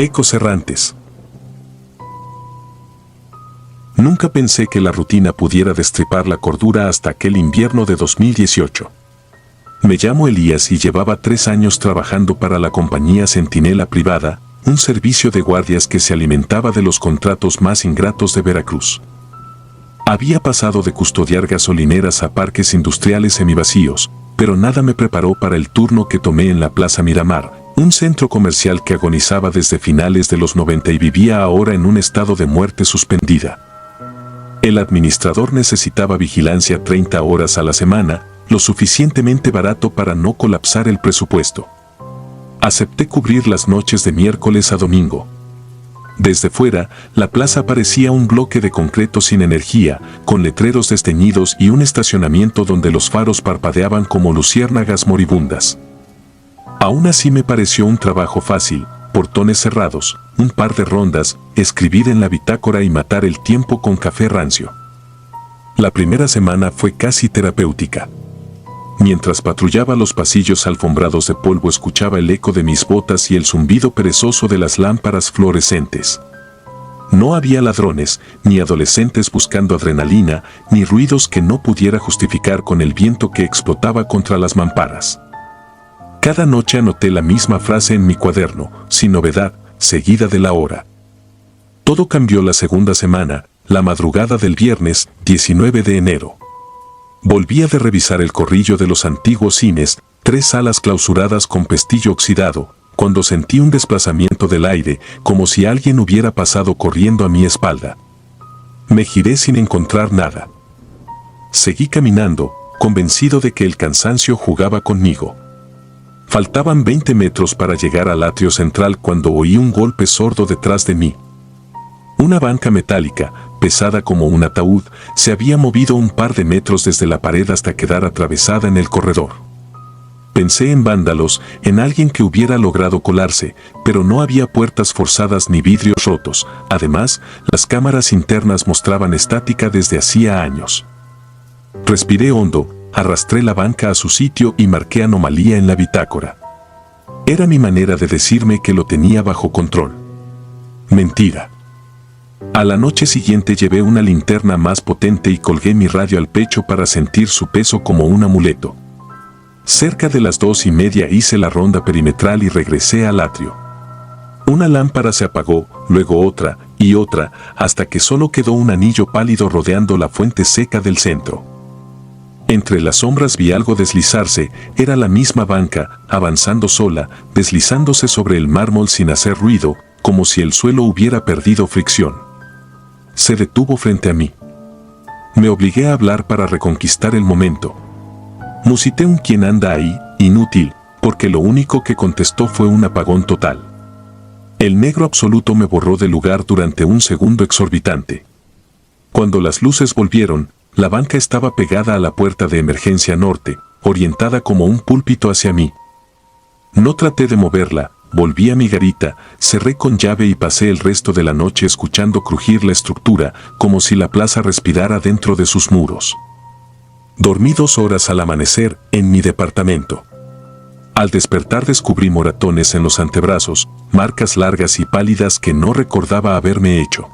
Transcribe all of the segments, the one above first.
Ecos errantes. Nunca pensé que la rutina pudiera destripar la cordura hasta aquel invierno de 2018. Me llamo Elías y llevaba 3 años trabajando para la compañía Centinela Privada, un servicio de guardias que se alimentaba de los contratos más ingratos de Veracruz. Había pasado de custodiar gasolineras a parques industriales semivacíos, pero nada me preparó para el turno que tomé en la Plaza Miramar, un centro comercial que agonizaba desde finales de los 90 y vivía ahora en un estado de muerte suspendida. El administrador necesitaba vigilancia 30 horas a la semana, lo suficientemente barato para no colapsar el presupuesto. Acepté cubrir las noches de miércoles a domingo. Desde fuera, la plaza parecía un bloque de concreto sin energía, con letreros desteñidos y un estacionamiento donde los faros parpadeaban como luciérnagas moribundas. Aún así me pareció un trabajo fácil, portones cerrados, un par de rondas, escribir en la bitácora y matar el tiempo con café rancio. La primera semana fue casi terapéutica. Mientras patrullaba los pasillos alfombrados de polvo escuchaba el eco de mis botas y el zumbido perezoso de las lámparas fluorescentes. No había ladrones, ni adolescentes buscando adrenalina, ni ruidos que no pudiera justificar con el viento que explotaba contra las mamparas. Cada noche anoté la misma frase en mi cuaderno, sin novedad, seguida de la hora. Todo cambió la segunda semana, la madrugada del viernes, 19 de enero. Volvía de revisar el corrillo de los antiguos cines, 3 salas clausuradas con pestillo oxidado, cuando sentí un desplazamiento del aire, como si alguien hubiera pasado corriendo a mi espalda. Me giré sin encontrar nada. Seguí caminando, convencido de que el cansancio jugaba conmigo. Faltaban 20 metros para llegar al atrio central cuando oí un golpe sordo detrás de mí. Una banca metálica, pesada como un ataúd, se había movido un par de metros desde la pared hasta quedar atravesada en el corredor. Pensé en vándalos, en alguien que hubiera logrado colarse, pero no había puertas forzadas ni vidrios rotos. Además, las cámaras internas mostraban estática desde hacía años. Respiré hondo, arrastré la banca a su sitio y marqué anomalía en la bitácora. Era mi manera de decirme que lo tenía bajo control. Mentira. A la noche siguiente llevé una linterna más potente y colgué mi radio al pecho para sentir su peso como un amuleto. Cerca de las 2:30 hice la ronda perimetral y regresé al atrio. Una lámpara se apagó, luego otra, y otra, hasta que solo quedó un anillo pálido rodeando la fuente seca del centro. Entre las sombras vi algo deslizarse, era la misma banca, avanzando sola, deslizándose sobre el mármol sin hacer ruido, como si el suelo hubiera perdido fricción. Se detuvo frente a mí. Me obligué a hablar para reconquistar el momento. Musité un "¿Quién anda ahí?", inútil, porque lo único que contestó fue un apagón total. El negro absoluto me borró del lugar durante un segundo exorbitante. Cuando las luces volvieron, la banca estaba pegada a la puerta de emergencia norte, orientada como un púlpito hacia mí. No traté de moverla, volví a mi garita, cerré con llave y pasé el resto de la noche escuchando crujir la estructura, como si la plaza respirara dentro de sus muros. Dormí 2 horas al amanecer, en mi departamento. Al despertar descubrí moratones en los antebrazos, marcas largas y pálidas que no recordaba haberme hecho.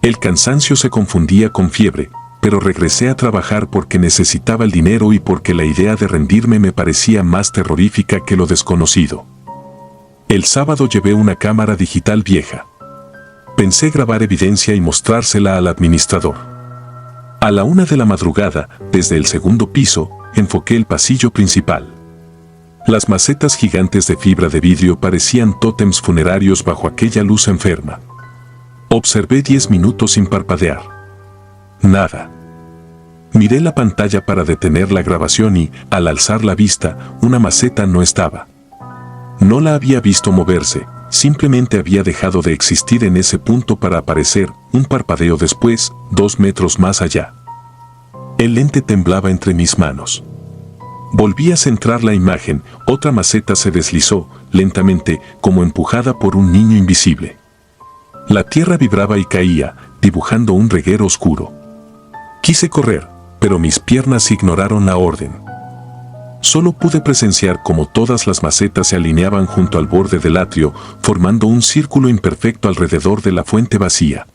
El cansancio se confundía con fiebre, pero regresé a trabajar porque necesitaba el dinero y porque la idea de rendirme me parecía más terrorífica que lo desconocido. El sábado llevé una cámara digital vieja. Pensé grabar evidencia y mostrársela al administrador. A la 1 de la madrugada, desde el segundo piso, enfoqué el pasillo principal. Las macetas gigantes de fibra de vidrio parecían tótems funerarios bajo aquella luz enferma. Observé 10 minutos sin parpadear. Nada. Miré la pantalla para detener la grabación y, al alzar la vista, una maceta no estaba. No la había visto moverse, simplemente había dejado de existir en ese punto para aparecer, un parpadeo después, 2 metros más allá. El lente temblaba entre mis manos. Volví a centrar la imagen, otra maceta se deslizó, lentamente, como empujada por un niño invisible. La tierra vibraba y caía, dibujando un reguero oscuro. Quise correr, pero mis piernas ignoraron la orden. Solo pude presenciar cómo todas las macetas se alineaban junto al borde del atrio, formando un círculo imperfecto alrededor de la fuente vacía.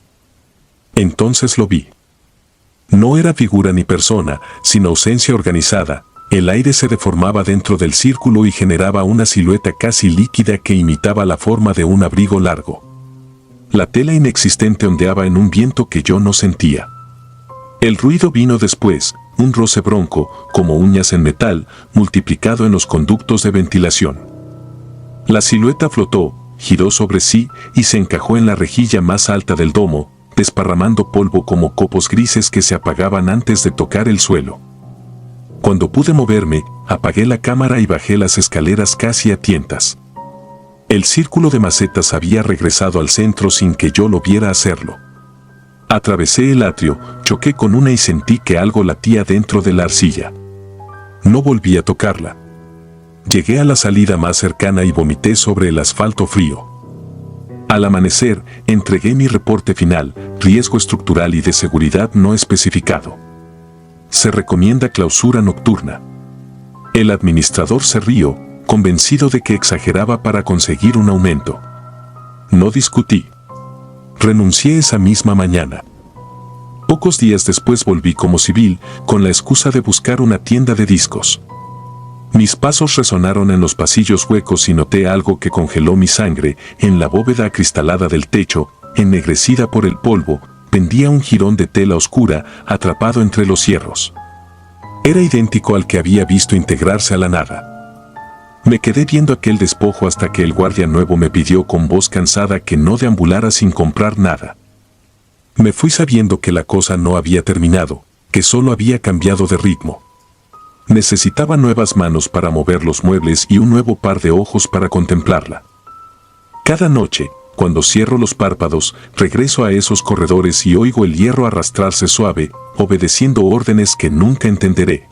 Entonces lo vi. No era figura ni persona, sino ausencia organizada. El aire se deformaba dentro del círculo y generaba una silueta casi líquida que imitaba la forma de un abrigo largo. La tela inexistente ondeaba en un viento que yo no sentía. El ruido vino después, un roce bronco, como uñas en metal, multiplicado en los conductos de ventilación. La silueta flotó, giró sobre sí y se encajó en la rejilla más alta del domo, desparramando polvo como copos grises que se apagaban antes de tocar el suelo. Cuando pude moverme, apagué la cámara y bajé las escaleras casi a tientas. El círculo de macetas había regresado al centro sin que yo lo viera hacerlo. Atravesé el atrio, choqué con una y sentí que algo latía dentro de la arcilla. No volví a tocarla. Llegué a la salida más cercana y vomité sobre el asfalto frío. Al amanecer, entregué mi reporte final, riesgo estructural y de seguridad no especificado. Se recomienda clausura nocturna. El administrador se rió, convencido de que exageraba para conseguir un aumento. No discutí. Renuncié esa misma mañana. Pocos días después volví como civil, con la excusa de buscar una tienda de discos. Mis pasos resonaron en los pasillos huecos y noté algo que congeló mi sangre. En la bóveda acristalada del techo, ennegrecida por el polvo, pendía un jirón de tela oscura, atrapado entre los hierros. Era idéntico al que había visto integrarse a la nada. Me quedé viendo aquel despojo hasta que el guardia nuevo me pidió con voz cansada que no deambulara sin comprar nada. Me fui sabiendo que la cosa no había terminado, que solo había cambiado de ritmo. Necesitaba nuevas manos para mover los muebles y un nuevo par de ojos para contemplarla. Cada noche, cuando cierro los párpados, regreso a esos corredores y oigo el hierro arrastrarse suave, obedeciendo órdenes que nunca entenderé.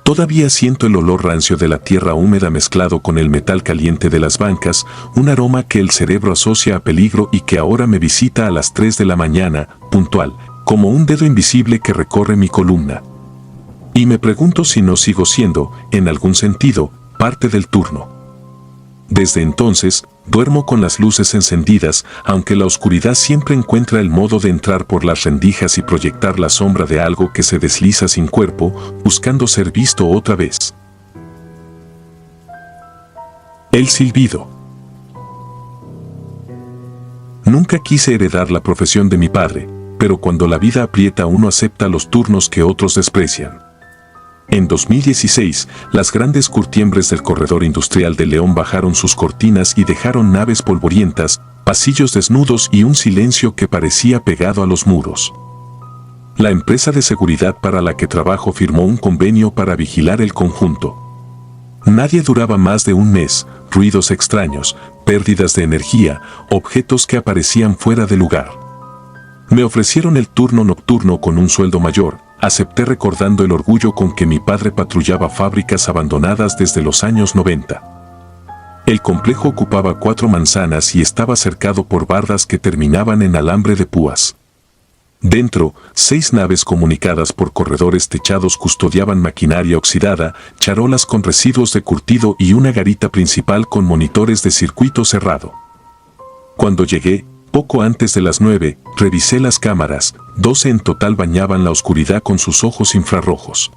Todavía siento el olor rancio de la tierra húmeda mezclado con el metal caliente de las bancas, un aroma que el cerebro asocia a peligro y que ahora me visita a las 3 de la mañana, puntual, como un dedo invisible que recorre mi columna. Y me pregunto si no sigo siendo, en algún sentido, parte del turno. Desde entonces, duermo con las luces encendidas, aunque la oscuridad siempre encuentra el modo de entrar por las rendijas y proyectar la sombra de algo que se desliza sin cuerpo, buscando ser visto otra vez. El silbido. Nunca quise heredar la profesión de mi padre, pero cuando la vida aprieta uno acepta los turnos que otros desprecian. En 2016, las grandes curtiembres del corredor industrial de León bajaron sus cortinas y dejaron naves polvorientas, pasillos desnudos y un silencio que parecía pegado a los muros. La empresa de seguridad para la que trabajo firmó un convenio para vigilar el conjunto. Nadie duraba más de un mes, ruidos extraños, pérdidas de energía, objetos que aparecían fuera de lugar. Me ofrecieron el turno nocturno con un sueldo mayor. Acepté recordando el orgullo con que mi padre patrullaba fábricas abandonadas desde los años 90. El complejo ocupaba 4 manzanas y estaba cercado por bardas que terminaban en alambre de púas. Dentro, 6 naves comunicadas por corredores techados custodiaban maquinaria oxidada, charolas con residuos de curtido y una garita principal con monitores de circuito cerrado. Cuando llegué, poco antes de las 9, revisé las cámaras, 12 en total bañaban la oscuridad con sus ojos infrarrojos.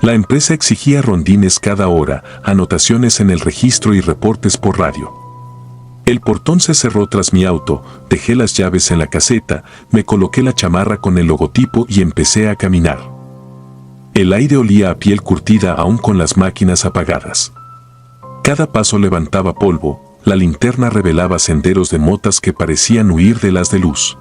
La empresa exigía rondines cada hora, anotaciones en el registro y reportes por radio. El portón se cerró tras mi auto, dejé las llaves en la caseta, me coloqué la chamarra con el logotipo y empecé a caminar. El aire olía a piel curtida aún con las máquinas apagadas. Cada paso levantaba polvo. La linterna revelaba senderos de motas que parecían huir de las de luz.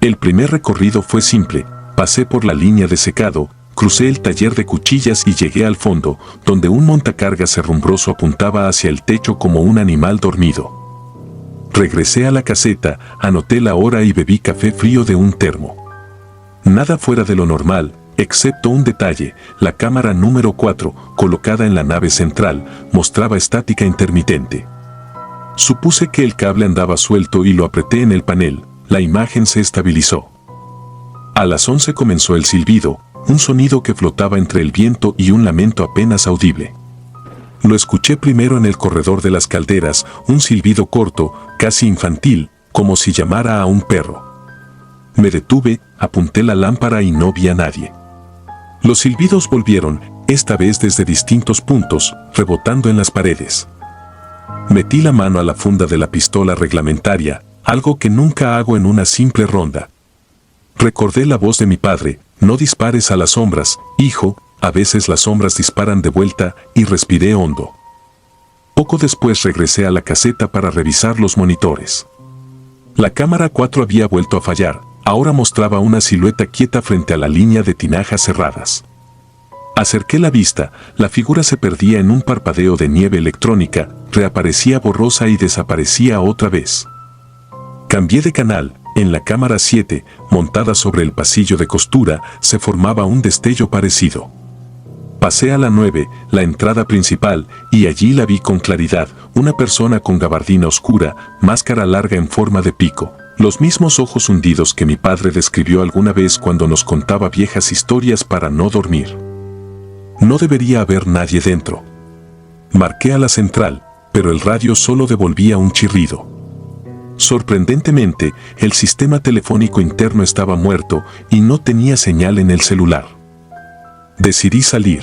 El primer recorrido fue simple, pasé por la línea de secado, crucé el taller de cuchillas y llegué al fondo, donde un montacargas herrumbroso apuntaba hacia el techo como un animal dormido. Regresé a la caseta, anoté la hora y bebí café frío de un termo. Nada fuera de lo normal, excepto un detalle: la cámara número 4, colocada en la nave central, mostraba estática intermitente. Supuse que el cable andaba suelto y lo apreté en el panel. La imagen se estabilizó. A las 11 comenzó el silbido, un sonido que flotaba entre el viento y un lamento apenas audible. Lo escuché primero en el corredor de las calderas, un silbido corto, casi infantil, como si llamara a un perro. Me detuve, apunté la lámpara y no vi a nadie. Los silbidos volvieron, esta vez desde distintos puntos, rebotando en las paredes. Metí la mano a la funda de la pistola reglamentaria, algo que nunca hago en una simple ronda. Recordé la voz de mi padre: no dispares a las sombras, hijo, a veces las sombras disparan de vuelta, y respiré hondo. Poco después regresé a la caseta para revisar los monitores. La cámara 4 había vuelto a fallar, ahora mostraba una silueta quieta frente a la línea de tinajas cerradas. Acerqué la vista, la figura se perdía en un parpadeo de nieve electrónica, reaparecía borrosa y desaparecía otra vez. Cambié de canal. En la cámara 7, montada sobre el pasillo de costura, se formaba un destello parecido. Pasé a la 9, la entrada principal, y allí la vi con claridad, una persona con gabardina oscura, máscara larga en forma de pico, los mismos ojos hundidos que mi padre describió alguna vez cuando nos contaba viejas historias para no dormir. No debería haber nadie dentro. Marqué a la central, pero el radio solo devolvía un chirrido. Sorprendentemente, el sistema telefónico interno estaba muerto y no tenía señal en el celular. Decidí salir.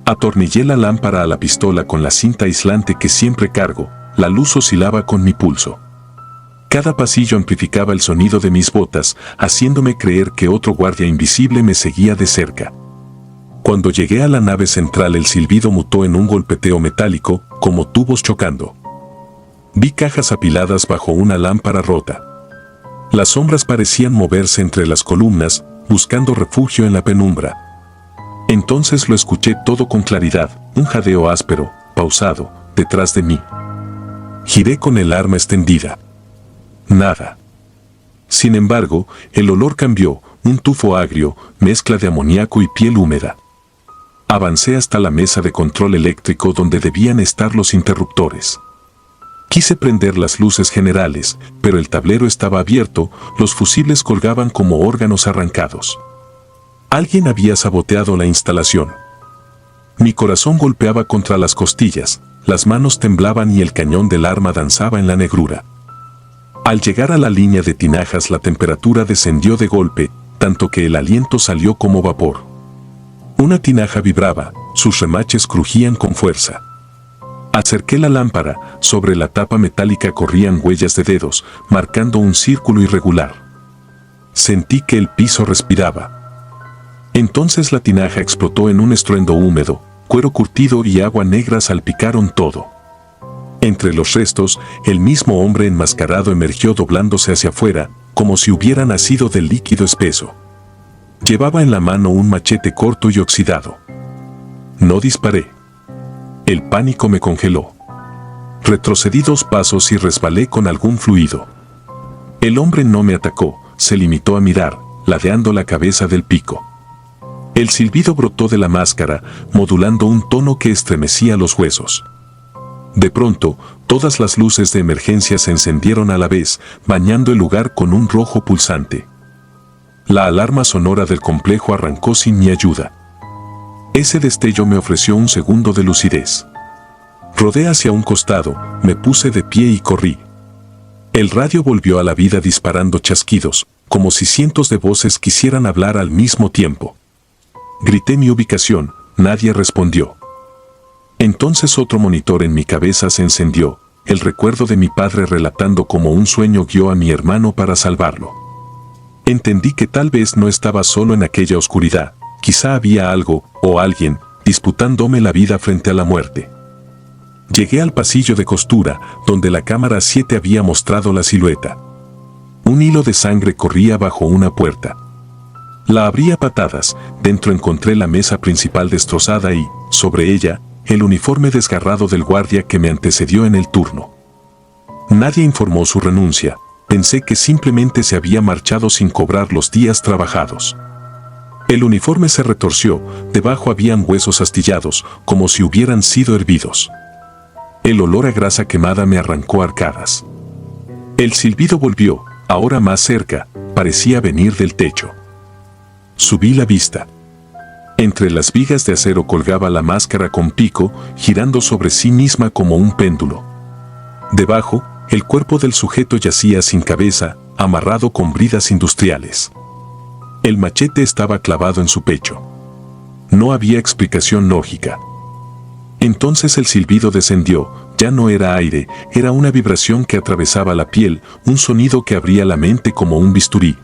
Atornillé la lámpara a la pistola con la cinta aislante que siempre cargo, la luz oscilaba con mi pulso. Cada pasillo amplificaba el sonido de mis botas, haciéndome creer que otro guardia invisible me seguía de cerca. Cuando llegué a la nave central, el silbido mutó en un golpeteo metálico, como tubos chocando. Vi cajas apiladas bajo una lámpara rota. Las sombras parecían moverse entre las columnas, buscando refugio en la penumbra. Entonces lo escuché todo con claridad, un jadeo áspero, pausado, detrás de mí. Giré con el arma extendida. Nada. Sin embargo, el olor cambió, un tufo agrio, mezcla de amoníaco y piel húmeda. Avancé hasta la mesa de control eléctrico donde debían estar los interruptores. Quise prender las luces generales, pero el tablero estaba abierto, los fusibles colgaban como órganos arrancados. Alguien había saboteado la instalación. Mi corazón golpeaba contra las costillas, las manos temblaban y el cañón del arma danzaba en la negrura. Al llegar a la línea de tinajas, la temperatura descendió de golpe, tanto que el aliento salió como vapor. Una tinaja vibraba, sus remaches crujían con fuerza. Acerqué la lámpara, sobre la tapa metálica corrían huellas de dedos, marcando un círculo irregular. Sentí que el piso respiraba. Entonces la tinaja explotó en un estruendo húmedo, cuero curtido y agua negra salpicaron todo. Entre los restos, el mismo hombre enmascarado emergió doblándose hacia afuera, como si hubiera nacido del líquido espeso. Llevaba en la mano un machete corto y oxidado. No disparé. El pánico me congeló. Retrocedí 2 pasos y resbalé con algún fluido. El hombre no me atacó, se limitó a mirar, ladeando la cabeza del pico. El silbido brotó de la máscara, modulando un tono que estremecía los huesos. De pronto, todas las luces de emergencia se encendieron a la vez, bañando el lugar con un rojo pulsante. La alarma sonora del complejo arrancó sin mi ayuda. Ese destello me ofreció un segundo de lucidez. Rodé hacia un costado, me puse de pie y corrí. El radio volvió a la vida disparando chasquidos, como si cientos de voces quisieran hablar al mismo tiempo. Grité mi ubicación, nadie respondió. Entonces otro monitor en mi cabeza se encendió, el recuerdo de mi padre relatando cómo un sueño guió a mi hermano para salvarlo. Entendí que tal vez no estaba solo en aquella oscuridad, quizá había algo, o alguien, disputándome la vida frente a la muerte. Llegué al pasillo de costura, donde la cámara 7 había mostrado la silueta. Un hilo de sangre corría bajo una puerta. La abrí a patadas, dentro encontré la mesa principal destrozada y, sobre ella, el uniforme desgarrado del guardia que me antecedió en el turno. Nadie informó su renuncia, pensé que simplemente se había marchado sin cobrar los días trabajados. El uniforme se retorció, debajo habían huesos astillados, como si hubieran sido hervidos. El olor a grasa quemada me arrancó arcadas. El silbido volvió, ahora más cerca, parecía venir del techo. Subí la vista. Entre las vigas de acero colgaba la máscara con pico, girando sobre sí misma como un péndulo. Debajo, el cuerpo del sujeto yacía sin cabeza, amarrado con bridas industriales. El machete estaba clavado en su pecho. No había explicación lógica. Entonces el silbido descendió, ya no era aire, era una vibración que atravesaba la piel, un sonido que abría la mente como un bisturí.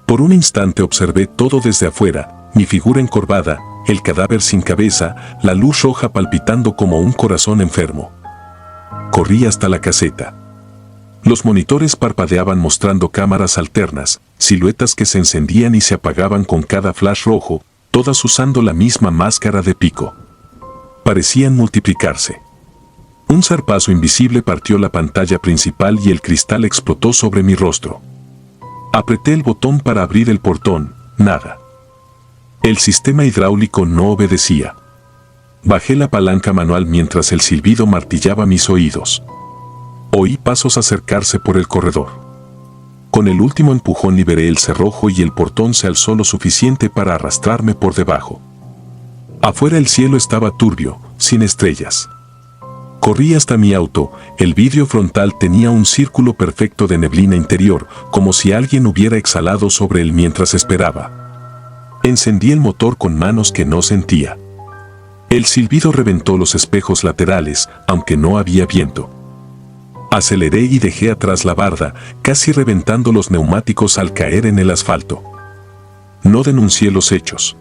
Por un instante observé todo desde afuera, mi figura encorvada, el cadáver sin cabeza, la luz roja palpitando como un corazón enfermo. Corrí hasta la caseta. Los monitores parpadeaban mostrando cámaras alternas, siluetas que se encendían y se apagaban con cada flash rojo, todas usando la misma máscara de pico. Parecían multiplicarse. Un zarpazo invisible partió la pantalla principal y el cristal explotó sobre mi rostro. Apreté el botón para abrir el portón, nada. El sistema hidráulico no obedecía. Bajé la palanca manual mientras el silbido martillaba mis oídos. Oí pasos acercarse por el corredor. Con el último empujón liberé el cerrojo y el portón se alzó lo suficiente para arrastrarme por debajo. Afuera el cielo estaba turbio, sin estrellas. Corrí hasta mi auto, el vidrio frontal tenía un círculo perfecto de neblina interior, como si alguien hubiera exhalado sobre él mientras esperaba. Encendí el motor con manos que no sentía. El silbido reventó los espejos laterales, aunque no había viento. Aceleré y dejé atrás la barda, casi reventando los neumáticos al caer en el asfalto. No denuncié los hechos.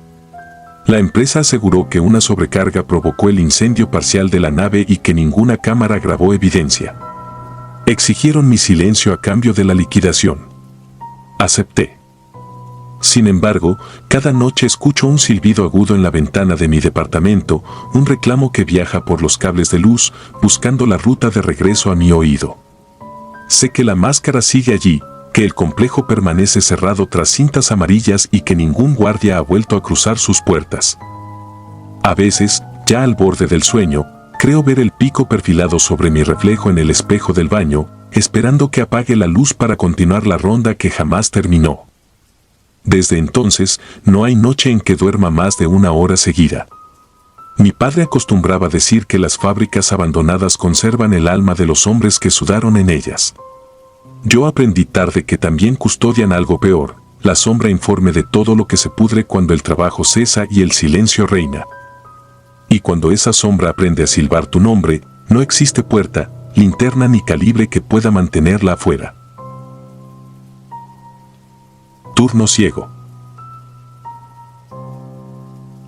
La empresa aseguró que una sobrecarga provocó el incendio parcial de la nave y que ninguna cámara grabó evidencia. Exigieron mi silencio a cambio de la liquidación. Acepté. Sin embargo, cada noche escucho un silbido agudo en la ventana de mi departamento, un reclamo que viaja por los cables de luz, buscando la ruta de regreso a mi oído. Sé que la máscara sigue allí, que el complejo permanece cerrado tras cintas amarillas y que ningún guardia ha vuelto a cruzar sus puertas. A veces, ya al borde del sueño, creo ver el pico perfilado sobre mi reflejo en el espejo del baño, esperando que apague la luz para continuar la ronda que jamás terminó. Desde entonces, no hay noche en que duerma más de 1 hora seguida. Mi padre acostumbraba decir que las fábricas abandonadas conservan el alma de los hombres que sudaron en ellas. Yo aprendí tarde que también custodian algo peor, la sombra informe de todo lo que se pudre cuando el trabajo cesa y el silencio reina. Y cuando esa sombra aprende a silbar tu nombre, no existe puerta, linterna ni calibre que pueda mantenerla afuera. Turno ciego.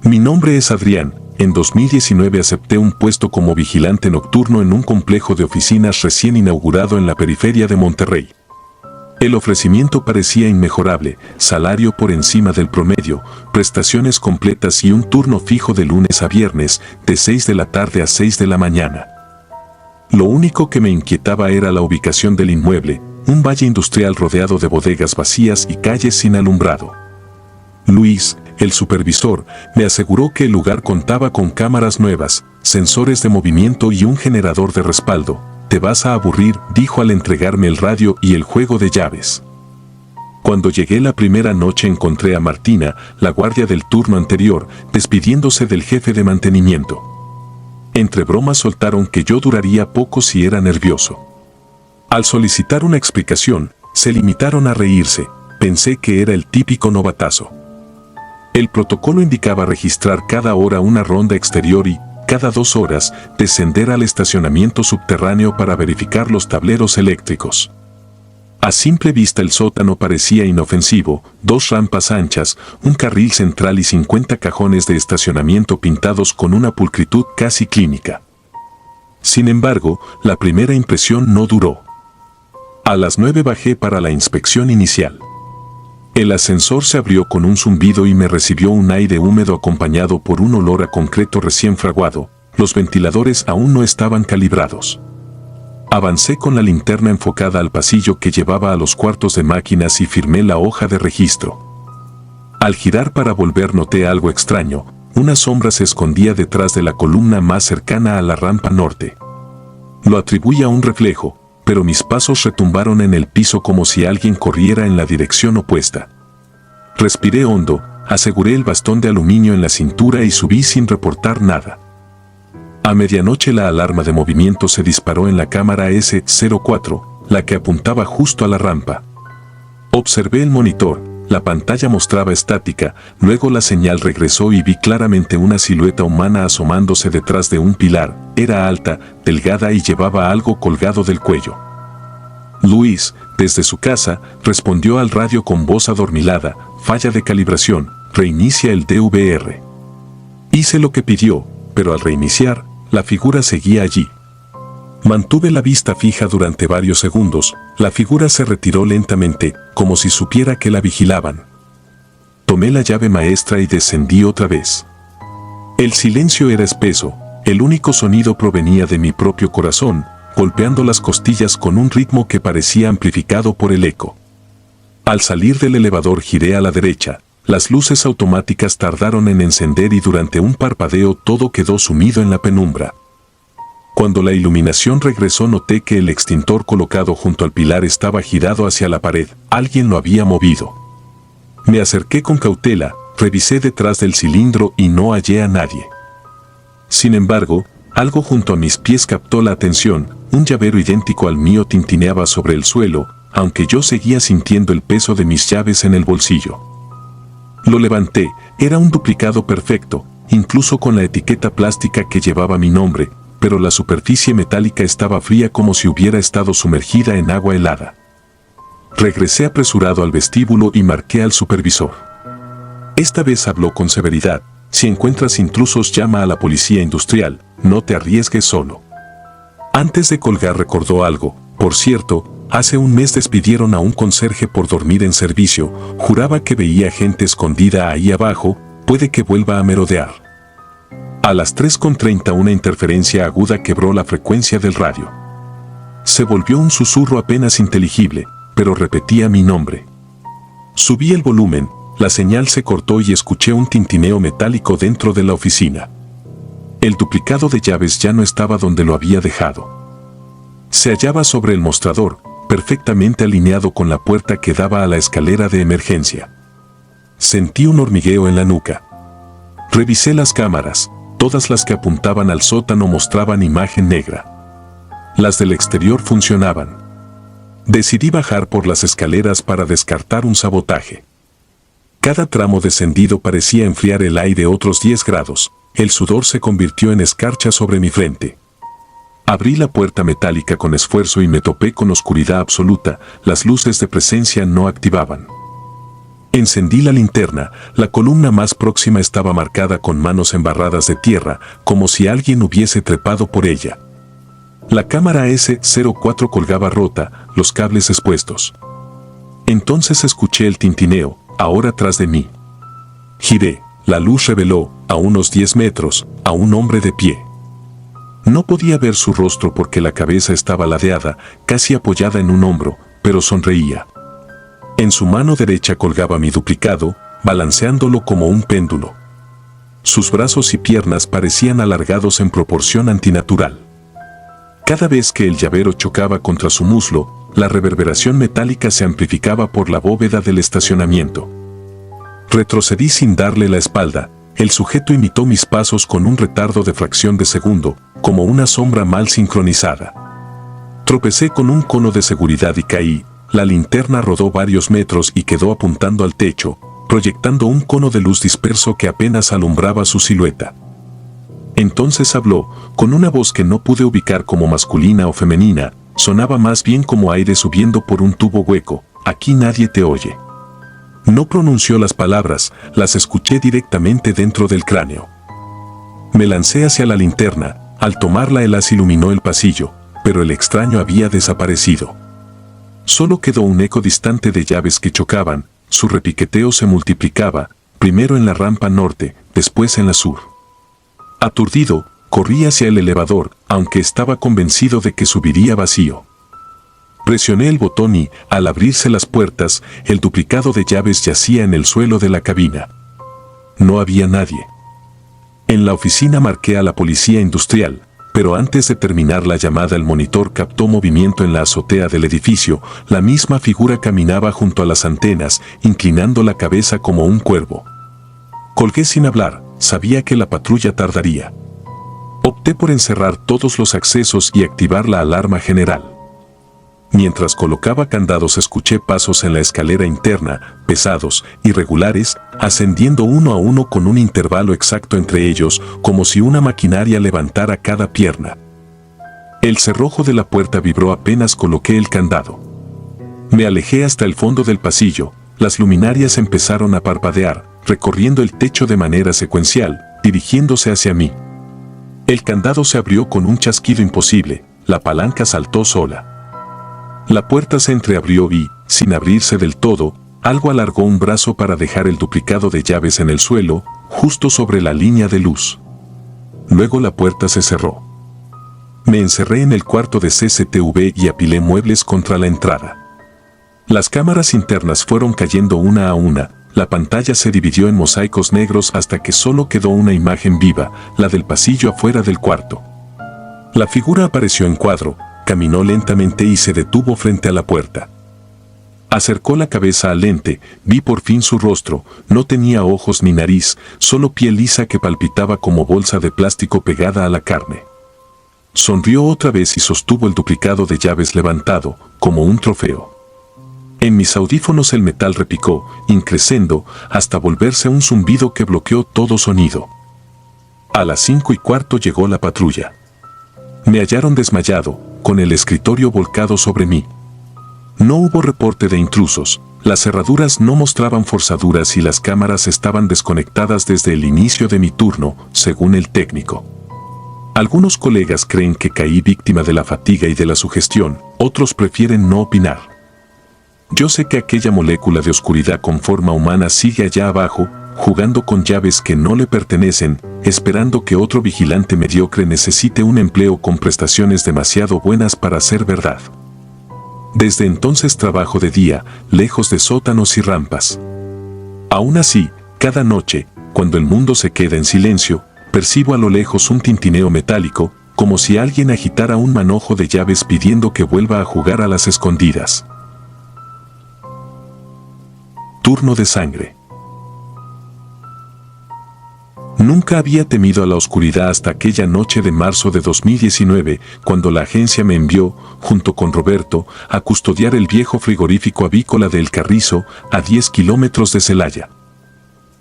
Mi nombre es Adrián. En 2019 acepté un puesto como vigilante nocturno en un complejo de oficinas recién inaugurado en la periferia de Monterrey. El ofrecimiento parecía inmejorable, salario por encima del promedio, prestaciones completas y un turno fijo de lunes a viernes, de 6 de la tarde a 6 de la mañana. Lo único que me inquietaba era la ubicación del inmueble, un valle industrial rodeado de bodegas vacías y calles sin alumbrado. Luis, el supervisor, me aseguró que el lugar contaba con cámaras nuevas, sensores de movimiento y un generador de respaldo. Te vas a aburrir, dijo al entregarme el radio y el juego de llaves. Cuando llegué la primera noche encontré a Martina, la guardia del turno anterior, despidiéndose del jefe de mantenimiento. Entre bromas soltaron que yo duraría poco si era nervioso. Al solicitar una explicación, se limitaron a reírse. Pensé que era el típico novatazo. El protocolo indicaba registrar cada hora una ronda exterior y, cada 2 horas, descender al estacionamiento subterráneo para verificar los tableros eléctricos. A simple vista el sótano parecía inofensivo, 2 rampas anchas, un carril central y 50 cajones de estacionamiento pintados con una pulcritud casi clínica. Sin embargo, la primera impresión no duró. A las 9 bajé para la inspección inicial. El ascensor se abrió con un zumbido y me recibió un aire húmedo acompañado por un olor a concreto recién fraguado. Los ventiladores aún no estaban calibrados. Avancé con la linterna enfocada al pasillo que llevaba a los cuartos de máquinas y firmé la hoja de registro. Al girar para volver noté algo extraño. Una sombra se escondía detrás de la columna más cercana a la rampa norte. Lo atribuí a un reflejo, pero mis pasos retumbaron en el piso como si alguien corriera en la dirección opuesta. Respiré hondo, aseguré el bastón de aluminio en la cintura y subí sin reportar nada. A medianoche la alarma de movimiento se disparó en la cámara S04, la que apuntaba justo a la rampa. Observé el monitor, la pantalla mostraba estática, luego la señal regresó y vi claramente una silueta humana asomándose detrás de un pilar. Era alta, delgada y llevaba algo colgado del cuello. Luis, desde su casa, respondió al radio con voz adormilada: falla de calibración, reinicia el DVR. Hice lo que pidió, pero al reiniciar, la figura seguía allí. Mantuve la vista fija durante varios segundos, la figura se retiró lentamente, como si supiera que la vigilaban. Tomé la llave maestra y descendí otra vez. El silencio era espeso, el único sonido provenía de mi propio corazón, golpeando las costillas con un ritmo que parecía amplificado por el eco. Al salir del elevador giré a la derecha, las luces automáticas tardaron en encender y durante un parpadeo todo quedó sumido en la penumbra. Cuando la iluminación regresó noté que el extintor colocado junto al pilar estaba girado hacia la pared, alguien lo había movido. Me acerqué con cautela, revisé detrás del cilindro y no hallé a nadie. Sin embargo, algo junto a mis pies captó la atención, un llavero idéntico al mío tintineaba sobre el suelo, aunque yo seguía sintiendo el peso de mis llaves en el bolsillo. Lo levanté, era un duplicado perfecto, incluso con la etiqueta plástica que llevaba mi nombre, pero la superficie metálica estaba fría como si hubiera estado sumergida en agua helada. Regresé apresurado al vestíbulo y marqué al supervisor. Esta vez habló con severidad: si encuentras intrusos llama a la policía industrial, no te arriesgues solo. Antes de colgar recordó algo: por cierto, hace un mes despidieron a un conserje por dormir en servicio, juraba que veía gente escondida ahí abajo, puede que vuelva a merodear. A las 3:30 una interferencia aguda quebró la frecuencia del radio. Se volvió un susurro apenas inteligible, pero repetía mi nombre. Subí el volumen, la señal se cortó y escuché un tintineo metálico dentro de la oficina. El duplicado de llaves ya no estaba donde lo había dejado. Se hallaba sobre el mostrador, perfectamente alineado con la puerta que daba a la escalera de emergencia. Sentí un hormigueo en la nuca. Revisé las cámaras. Todas las que apuntaban al sótano mostraban imagen negra. Las del exterior funcionaban. Decidí bajar por las escaleras para descartar un sabotaje. Cada tramo descendido parecía enfriar el aire otros 10 grados, el sudor se convirtió en escarcha sobre mi frente. Abrí la puerta metálica con esfuerzo y me topé con oscuridad absoluta, las luces de presencia no activaban. Encendí la linterna, la columna más próxima estaba marcada con manos embarradas de tierra, como si alguien hubiese trepado por ella. La cámara S04 colgaba rota, los cables expuestos. Entonces escuché el tintineo, ahora tras de mí. Giré, la luz reveló, a unos 10 metros, a un hombre de pie. No podía ver su rostro porque la cabeza estaba ladeada, casi apoyada en un hombro, pero sonreía. En su mano derecha colgaba mi duplicado, balanceándolo como un péndulo. Sus brazos y piernas parecían alargados en proporción antinatural. Cada vez que el llavero chocaba contra su muslo, la reverberación metálica se amplificaba por la bóveda del estacionamiento. Retrocedí sin darle la espalda, el sujeto imitó mis pasos con un retardo de fracción de segundo, como una sombra mal sincronizada. Tropecé con un cono de seguridad y caí. La linterna rodó varios metros y quedó apuntando al techo, proyectando un cono de luz disperso que apenas alumbraba su silueta. Entonces habló, con una voz que no pude ubicar como masculina o femenina, sonaba más bien como aire subiendo por un tubo hueco: aquí nadie te oye. No pronunció las palabras, las escuché directamente dentro del cráneo. Me lancé hacia la linterna, al tomarla el haz iluminó el pasillo, pero el extraño había desaparecido. Solo quedó un eco distante de llaves que chocaban, su repiqueteo se multiplicaba, primero en la rampa norte, después en la sur. Aturdido, corrí hacia el elevador, aunque estaba convencido de que subiría vacío. Presioné el botón y, al abrirse las puertas, el duplicado de llaves yacía en el suelo de la cabina. No había nadie. En la oficina marqué a la policía industrial, pero antes de terminar la llamada el monitor captó movimiento en la azotea del edificio, la misma figura caminaba junto a las antenas, inclinando la cabeza como un cuervo. Colgué sin hablar, sabía que la patrulla tardaría. Opté por encerrar todos los accesos y activar la alarma general. Mientras colocaba candados escuché pasos en la escalera interna, pesados, irregulares, ascendiendo uno a uno con un intervalo exacto entre ellos, como si una maquinaria levantara cada pierna. El cerrojo de la puerta vibró apenas coloqué el candado. Me alejé hasta el fondo del pasillo, las luminarias empezaron a parpadear, recorriendo el techo de manera secuencial, dirigiéndose hacia mí. El candado se abrió con un chasquido imposible, la palanca saltó sola. La puerta se entreabrió y, sin abrirse del todo, algo alargó un brazo para dejar el duplicado de llaves en el suelo, justo sobre la línea de luz. Luego la puerta se cerró. Me encerré en el cuarto de CCTV y apilé muebles contra la entrada. Las cámaras internas fueron cayendo una a una, la pantalla se dividió en mosaicos negros hasta que solo quedó una imagen viva, la del pasillo afuera del cuarto. La figura apareció en cuadro, caminó lentamente y se detuvo frente a la puerta. Acercó la cabeza al lente, vi por fin su rostro, no tenía ojos ni nariz, solo piel lisa que palpitaba como bolsa de plástico pegada a la carne. Sonrió otra vez y sostuvo el duplicado de llaves levantado, como un trofeo. En mis audífonos el metal repicó, increscendo, hasta volverse un zumbido que bloqueó todo sonido. A las 5:15 llegó la patrulla. Me hallaron desmayado, con el escritorio volcado sobre mí. No hubo reporte de intrusos, las cerraduras no mostraban forzaduras y las cámaras estaban desconectadas desde el inicio de mi turno, según el técnico. Algunos colegas creen que caí víctima de la fatiga y de la sugestión, otros prefieren no opinar. Yo sé que aquella molécula de oscuridad con forma humana sigue allá abajo, jugando con llaves que no le pertenecen, esperando que otro vigilante mediocre necesite un empleo con prestaciones demasiado buenas para ser verdad. Desde entonces trabajo de día, lejos de sótanos y rampas. Aún así, cada noche, cuando el mundo se queda en silencio, percibo a lo lejos un tintineo metálico, como si alguien agitara un manojo de llaves pidiendo que vuelva a jugar a las escondidas. Turno de sangre. Nunca había temido a la oscuridad hasta aquella noche de marzo de 2019, cuando la agencia me envió, junto con Roberto, a custodiar el viejo frigorífico avícola de El Carrizo, a 10 kilómetros de Celaya.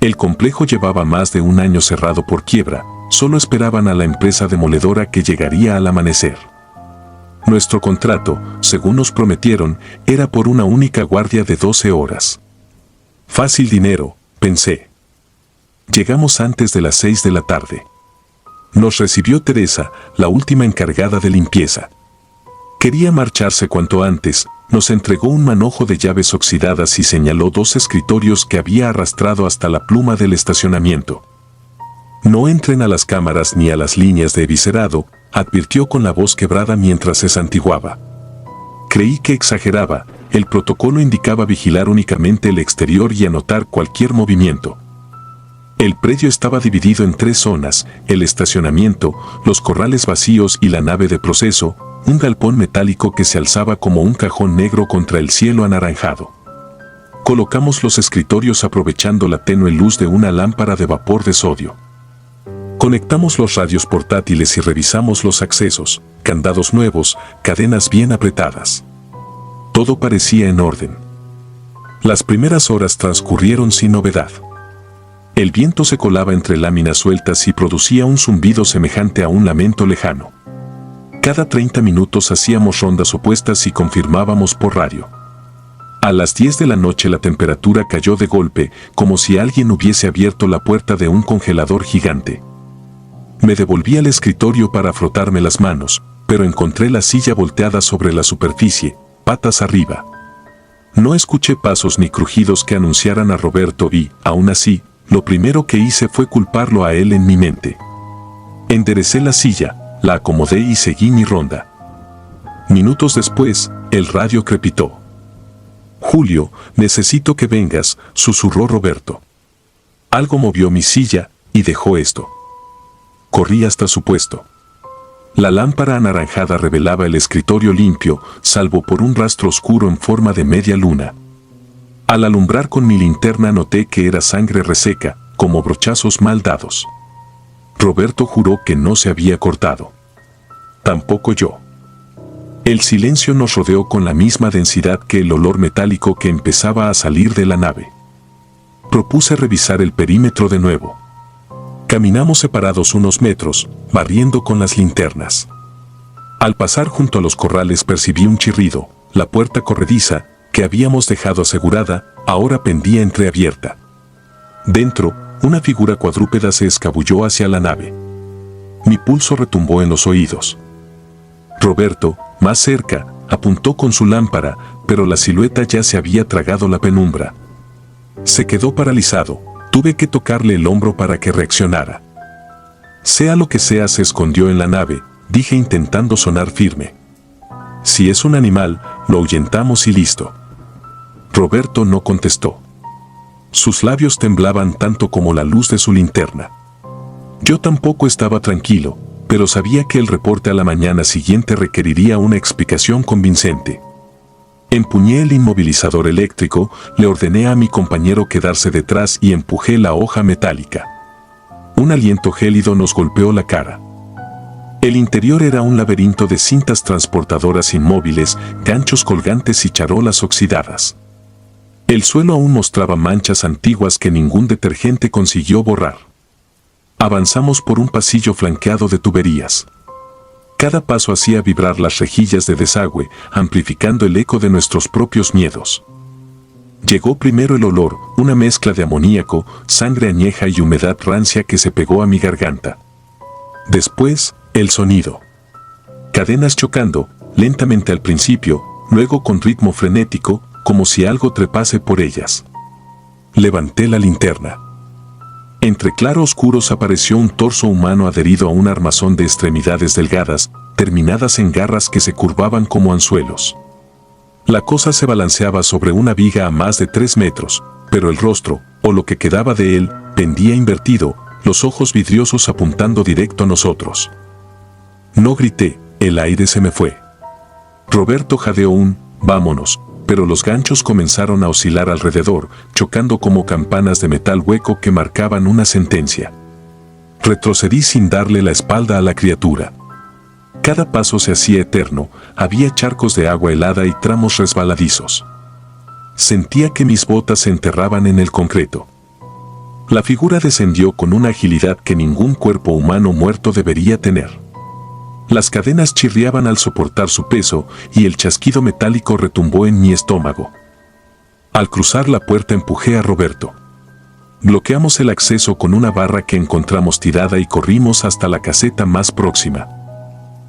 El complejo llevaba más de un año cerrado por quiebra, solo esperaban a la empresa demoledora que llegaría al amanecer. Nuestro contrato, según nos prometieron, era por una única guardia de 12 horas. Fácil dinero, pensé. Llegamos antes de las 6 de la tarde. Nos recibió Teresa, la última encargada de limpieza. Quería marcharse cuanto antes, nos entregó un manojo de llaves oxidadas y señaló 2 escritorios que había arrastrado hasta la pluma del estacionamiento. No entren a las cámaras ni a las líneas de eviscerado, advirtió con la voz quebrada mientras se santiguaba. Creí que exageraba, el protocolo indicaba vigilar únicamente el exterior y anotar cualquier movimiento. El predio estaba dividido en 3 zonas, el estacionamiento, los corrales vacíos y la nave de proceso, un galpón metálico que se alzaba como un cajón negro contra el cielo anaranjado. Colocamos los escritorios aprovechando la tenue luz de una lámpara de vapor de sodio. Conectamos los radios portátiles y revisamos los accesos, candados nuevos, cadenas bien apretadas. Todo parecía en orden. Las primeras horas transcurrieron sin novedad. El viento se colaba entre láminas sueltas y producía un zumbido semejante a un lamento lejano. Cada 30 minutos hacíamos rondas opuestas y confirmábamos por radio. A las 10 de la noche la temperatura cayó de golpe, como si alguien hubiese abierto la puerta de un congelador gigante. Me devolví al escritorio para frotarme las manos, pero encontré la silla volteada sobre la superficie, patas arriba. No escuché pasos ni crujidos que anunciaran a Roberto y, aún así, lo primero que hice fue culparlo a él en mi mente. Enderecé la silla, la acomodé y seguí mi ronda. Minutos después, el radio crepitó. «Julio, necesito que vengas», susurró Roberto. Algo movió mi silla y dejó esto. Corrí hasta su puesto. La lámpara anaranjada revelaba el escritorio limpio, salvo por un rastro oscuro en forma de media luna. Al alumbrar con mi linterna noté que era sangre reseca, como brochazos mal dados. Roberto juró que no se había cortado. Tampoco yo. El silencio nos rodeó con la misma densidad que el olor metálico que empezaba a salir de la nave. Propuse revisar el perímetro de nuevo. Caminamos separados unos metros, barriendo con las linternas. Al pasar junto a los corrales percibí un chirrido. La puerta corrediza, que habíamos dejado asegurada, ahora pendía entreabierta. Dentro, una figura cuadrúpeda se escabulló hacia la nave. Mi pulso retumbó en los oídos. Roberto, más cerca, apuntó con su lámpara, pero la silueta ya se había tragado la penumbra. Se quedó paralizado. Tuve que tocarle el hombro para que reaccionara. Sea lo que sea, se escondió en la nave, dije intentando sonar firme. Si es un animal, lo ahuyentamos y listo. Roberto no contestó. Sus labios temblaban tanto como la luz de su linterna. Yo tampoco estaba tranquilo, pero sabía que el reporte a la mañana siguiente requeriría una explicación convincente. Empuñé el inmovilizador eléctrico, le ordené a mi compañero quedarse detrás y empujé la hoja metálica. Un aliento gélido nos golpeó la cara. El interior era un laberinto de cintas transportadoras inmóviles, ganchos colgantes y charolas oxidadas. El suelo aún mostraba manchas antiguas que ningún detergente consiguió borrar. Avanzamos por un pasillo flanqueado de tuberías. Cada paso hacía vibrar las rejillas de desagüe, amplificando el eco de nuestros propios miedos. Llegó primero el olor, una mezcla de amoníaco, sangre añeja y humedad rancia que se pegó a mi garganta. Después, el sonido. Cadenas chocando, lentamente al principio, luego con ritmo frenético, como si algo trepase por ellas. Levanté la linterna. Entre claroscuros apareció un torso humano adherido a un armazón de extremidades delgadas, terminadas en garras que se curvaban como anzuelos. La cosa se balanceaba sobre una viga a más de 3 metros, pero el rostro, o lo que quedaba de él, pendía invertido, los ojos vidriosos apuntando directo a nosotros. No grité, el aire se me fue. Roberto jadeó un «vámonos», pero los ganchos comenzaron a oscilar alrededor, chocando como campanas de metal hueco que marcaban una sentencia. Retrocedí sin darle la espalda a la criatura. Cada paso se hacía eterno, había charcos de agua helada y tramos resbaladizos. Sentía que mis botas se enterraban en el concreto. La figura descendió con una agilidad que ningún cuerpo humano muerto debería tener. Las cadenas chirriaban al soportar su peso y el chasquido metálico retumbó en mi estómago. Al cruzar la puerta empujé a Roberto. Bloqueamos el acceso con una barra que encontramos tirada y corrimos hasta la caseta más próxima.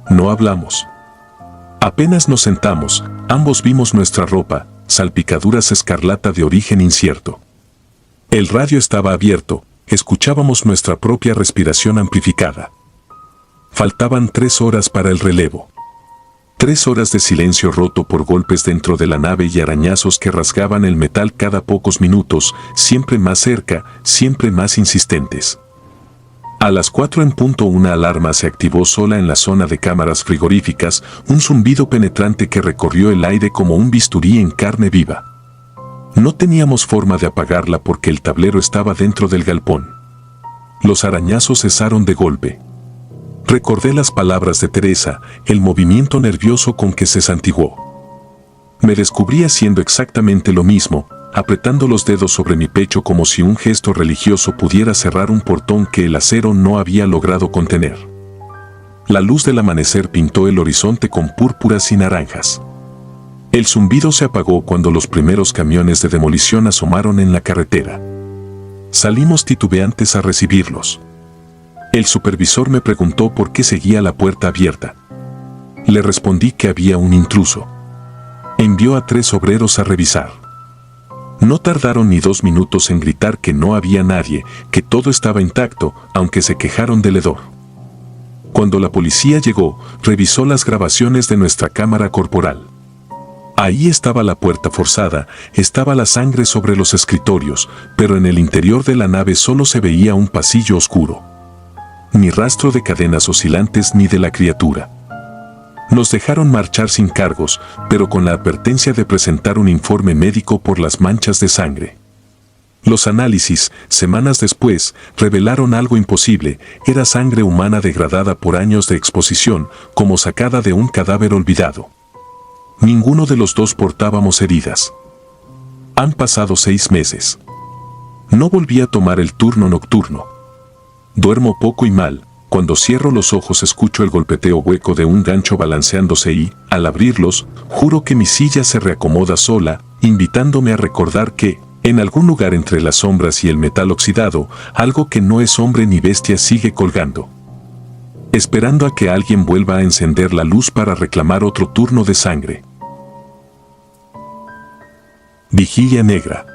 No hablamos. Apenas nos sentamos, ambos vimos nuestra ropa, salpicaduras escarlata de origen incierto. El radio estaba abierto, escuchábamos nuestra propia respiración amplificada. Faltaban 3 horas para el relevo. 3 horas de silencio roto por golpes dentro de la nave y arañazos que rasgaban el metal cada pocos minutos, siempre más cerca, siempre más insistentes. A las 4 en punto una alarma se activó sola en la zona de cámaras frigoríficas, un zumbido penetrante que recorrió el aire como un bisturí en carne viva. No teníamos forma de apagarla porque el tablero estaba dentro del galpón. Los arañazos cesaron de golpe. Recordé las palabras de Teresa, el movimiento nervioso con que se santiguó. Me descubrí haciendo exactamente lo mismo, apretando los dedos sobre mi pecho como si un gesto religioso pudiera cerrar un portón que el acero no había logrado contener. La luz del amanecer pintó el horizonte con púrpuras y naranjas. El zumbido se apagó cuando los primeros camiones de demolición asomaron en la carretera. Salimos titubeantes a recibirlos. El supervisor me preguntó por qué seguía la puerta abierta. Le respondí que había un intruso. Envió a 3 obreros a revisar. No tardaron ni 2 minutos en gritar que no había nadie, que todo estaba intacto, aunque se quejaron del hedor. Cuando la policía llegó, revisó las grabaciones de nuestra cámara corporal. Ahí estaba la puerta forzada, estaba la sangre sobre los escritorios, pero en el interior de la nave solo se veía un pasillo oscuro. Ni rastro de cadenas oscilantes ni de la criatura. Nos dejaron marchar sin cargos, pero con la advertencia de presentar un informe médico por las manchas de sangre. Los análisis, semanas después, revelaron algo imposible: era sangre humana degradada por años de exposición, como sacada de un cadáver olvidado. Ninguno de los dos portábamos heridas. Han pasado 6 meses. No volví a tomar el turno nocturno. Duermo poco y mal. Cuando cierro los ojos escucho el golpeteo hueco de un gancho balanceándose y, al abrirlos, juro que mi silla se reacomoda sola, invitándome a recordar que, en algún lugar entre las sombras y el metal oxidado, algo que no es hombre ni bestia sigue colgando, esperando a que alguien vuelva a encender la luz para reclamar otro turno de sangre. Vigilia negra.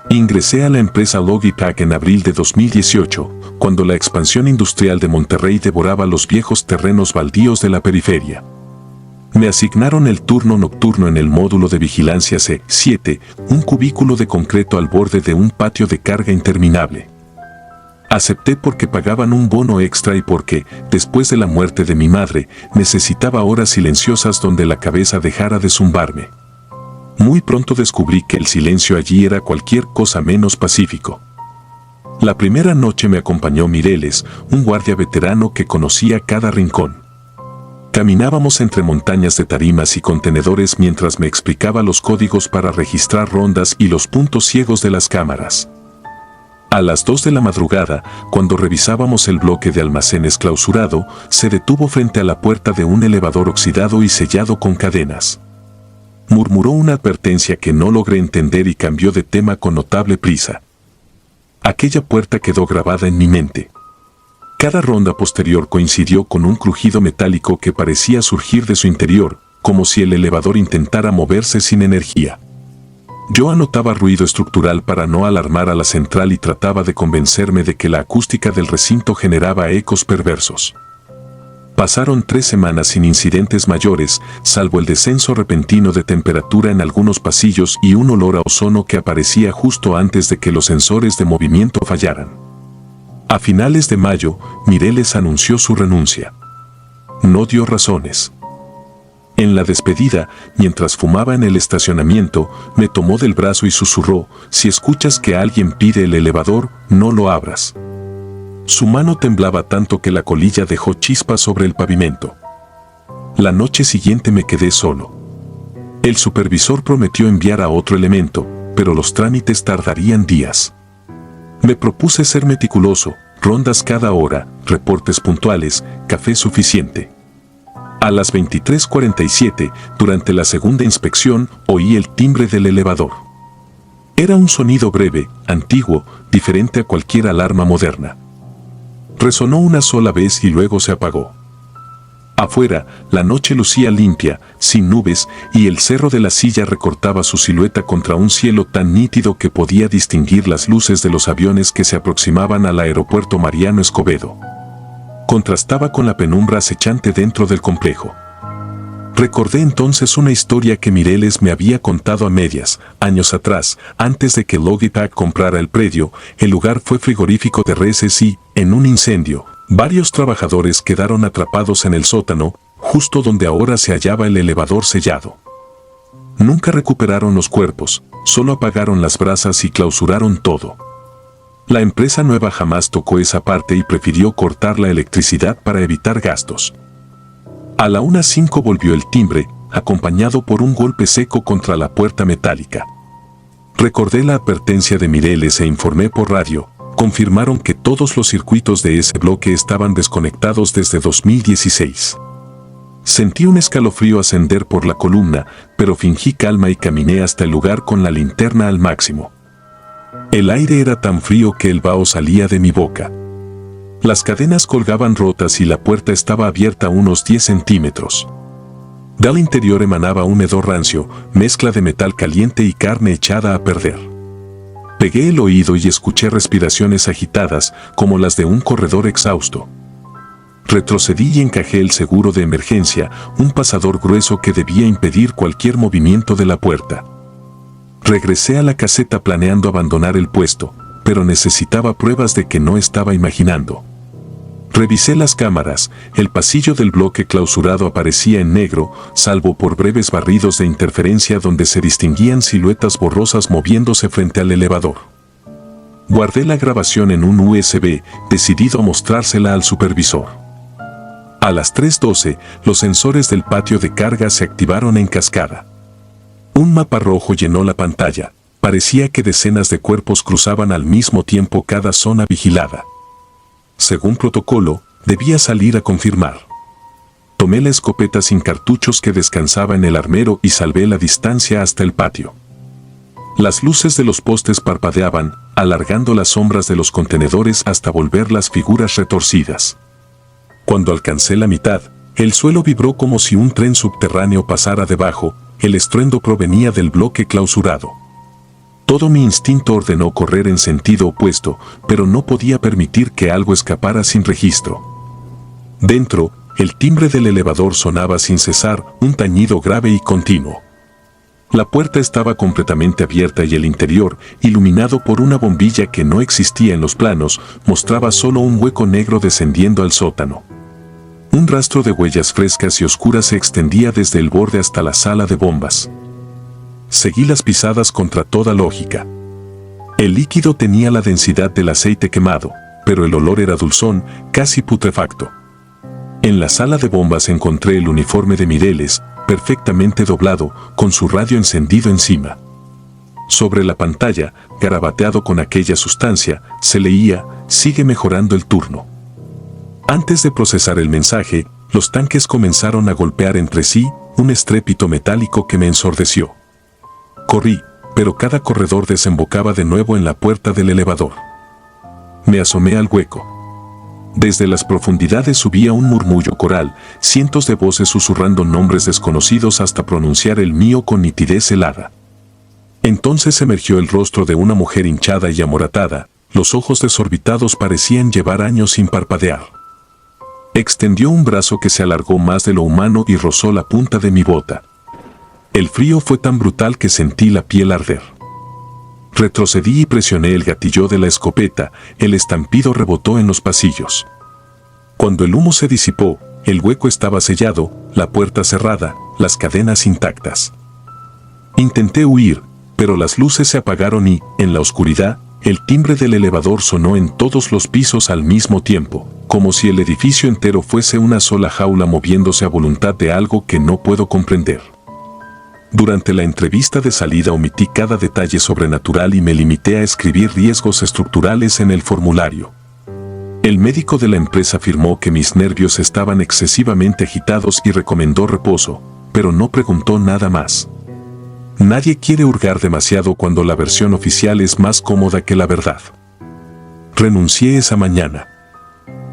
Ingresé a la empresa Logitech en abril de 2018, cuando la expansión industrial de Monterrey devoraba los viejos terrenos baldíos de la periferia. Me asignaron el turno nocturno en el módulo de vigilancia C7, un cubículo de concreto al borde de un patio de carga interminable. Acepté porque pagaban un bono extra y porque, después de la muerte de mi madre, necesitaba horas silenciosas donde la cabeza dejara de zumbarme. Muy pronto descubrí que el silencio allí era cualquier cosa menos pacífico. La primera noche me acompañó Mireles, un guardia veterano que conocía cada rincón. Caminábamos entre montañas de tarimas y contenedores mientras me explicaba los códigos para registrar rondas y los puntos ciegos de las cámaras. A las 2 de la madrugada, cuando revisábamos el bloque de almacenes clausurado, se detuvo frente a la puerta de un elevador oxidado y sellado con cadenas. Murmuró una advertencia que no logré entender y cambió de tema con notable prisa. Aquella puerta quedó grabada en mi mente. Cada ronda posterior coincidió con un crujido metálico que parecía surgir de su interior, como si el elevador intentara moverse sin energía. Yo anotaba ruido estructural para no alarmar a la central y trataba de convencerme de que la acústica del recinto generaba ecos perversos. Pasaron 3 semanas sin incidentes mayores, salvo el descenso repentino de temperatura en algunos pasillos y un olor a ozono que aparecía justo antes de que los sensores de movimiento fallaran. A finales de mayo, Mireles anunció su renuncia. No dio razones. En la despedida, mientras fumaba en el estacionamiento, me tomó del brazo y susurró: si escuchas que alguien pide el elevador, no lo abras. Su mano temblaba tanto que la colilla dejó chispas sobre el pavimento. La noche siguiente me quedé solo. El supervisor prometió enviar a otro elemento, pero los trámites tardarían días. Me propuse ser meticuloso: rondas cada hora, reportes puntuales, café suficiente. A las 23:47, durante la segunda inspección, oí el timbre del elevador. Era un sonido breve, antiguo, diferente a cualquier alarma moderna. Resonó una sola vez y luego se apagó. Afuera, la noche lucía limpia, sin nubes, y el cerro de la silla recortaba su silueta contra un cielo tan nítido que podía distinguir las luces de los aviones que se aproximaban al aeropuerto Mariano Escobedo. Contrastaba con la penumbra acechante dentro del complejo. Recordé entonces una historia que Mireles me había contado a medias. Años atrás, antes de que Logitech comprara el predio, el lugar fue frigorífico de reses y, en un incendio, varios trabajadores quedaron atrapados en el sótano, justo donde ahora se hallaba el elevador sellado. Nunca recuperaron los cuerpos, solo apagaron las brasas y clausuraron todo. La empresa nueva jamás tocó esa parte y prefirió cortar la electricidad para evitar gastos. A la 1:05 volvió el timbre, acompañado por un golpe seco contra la puerta metálica. Recordé la advertencia de Mireles e informé por radio. Confirmaron que todos los circuitos de ese bloque estaban desconectados desde 2016. Sentí un escalofrío ascender por la columna, pero fingí calma y caminé hasta el lugar con la linterna al máximo. El aire era tan frío que el vaho salía de mi boca. Las cadenas colgaban rotas y la puerta estaba abierta a unos 10 centímetros. Del interior emanaba un hedor rancio, mezcla de metal caliente y carne echada a perder. Pegué el oído y escuché respiraciones agitadas, como las de un corredor exhausto. Retrocedí y encajé el seguro de emergencia, un pasador grueso que debía impedir cualquier movimiento de la puerta. Regresé a la caseta planeando abandonar el puesto, pero necesitaba pruebas de que no estaba imaginando. Revisé las cámaras, el pasillo del bloque clausurado aparecía en negro, salvo por breves barridos de interferencia donde se distinguían siluetas borrosas moviéndose frente al elevador. Guardé la grabación en un USB, decidido a mostrársela al supervisor. A las 3:12, los sensores del patio de carga se activaron en cascada. Un mapa rojo llenó la pantalla. Parecía que decenas de cuerpos cruzaban al mismo tiempo cada zona vigilada. Según protocolo, debía salir a confirmar. Tomé la escopeta sin cartuchos que descansaba en el armero y salvé la distancia hasta el patio. Las luces de los postes parpadeaban, alargando las sombras de los contenedores hasta volver las figuras retorcidas. Cuando alcancé la mitad, el suelo vibró como si un tren subterráneo pasara debajo, el estruendo provenía del bloque clausurado. Todo mi instinto ordenó correr en sentido opuesto, pero no podía permitir que algo escapara sin registro. Dentro, el timbre del elevador sonaba sin cesar, un tañido grave y continuo. La puerta estaba completamente abierta y el interior, iluminado por una bombilla que no existía en los planos, mostraba solo un hueco negro descendiendo al sótano. Un rastro de huellas frescas y oscuras se extendía desde el borde hasta la sala de bombas. Seguí las pisadas contra toda lógica. El líquido tenía la densidad del aceite quemado, pero el olor era dulzón, casi putrefacto. En la sala de bombas encontré el uniforme de Mireles, perfectamente doblado, con su radio encendido encima. Sobre la pantalla, garabateado con aquella sustancia, se leía: "Sigue mejorando el turno". Antes de procesar el mensaje, los tanques comenzaron a golpear entre sí, un estrépito metálico que me ensordeció. Corrí, pero cada corredor desembocaba de nuevo en la puerta del elevador. Me asomé al hueco. Desde las profundidades subía un murmullo coral, cientos de voces susurrando nombres desconocidos hasta pronunciar el mío con nitidez helada. Entonces emergió el rostro de una mujer hinchada y amoratada, los ojos desorbitados parecían llevar años sin parpadear. Extendió un brazo que se alargó más de lo humano y rozó la punta de mi bota. El frío fue tan brutal que sentí la piel arder. Retrocedí y presioné el gatillo de la escopeta, el estampido rebotó en los pasillos. Cuando el humo se disipó, el hueco estaba sellado, la puerta cerrada, las cadenas intactas. Intenté huir, pero las luces se apagaron y, en la oscuridad, el timbre del elevador sonó en todos los pisos al mismo tiempo, como si el edificio entero fuese una sola jaula moviéndose a voluntad de algo que no puedo comprender. Durante la entrevista de salida omití cada detalle sobrenatural y me limité a escribir riesgos estructurales en el formulario. El médico de la empresa afirmó que mis nervios estaban excesivamente agitados y recomendó reposo, pero no preguntó nada más. Nadie quiere hurgar demasiado cuando la versión oficial es más cómoda que la verdad. Renuncié esa mañana.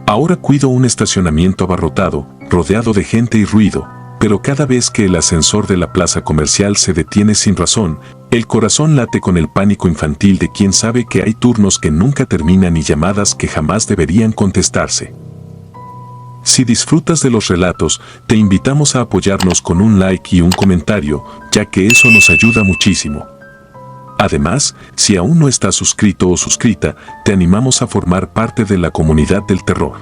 Ahora cuido un estacionamiento abarrotado, rodeado de gente y ruido, pero cada vez que el ascensor de la plaza comercial se detiene sin razón, el corazón late con el pánico infantil de quien sabe que hay turnos que nunca terminan y llamadas que jamás deberían contestarse. Si disfrutas de los relatos, te invitamos a apoyarnos con un like y un comentario, ya que eso nos ayuda muchísimo. Además, si aún no estás suscrito o suscrita, te animamos a formar parte de la comunidad del terror.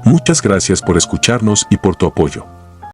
Muchas gracias por escucharnos y por tu apoyo.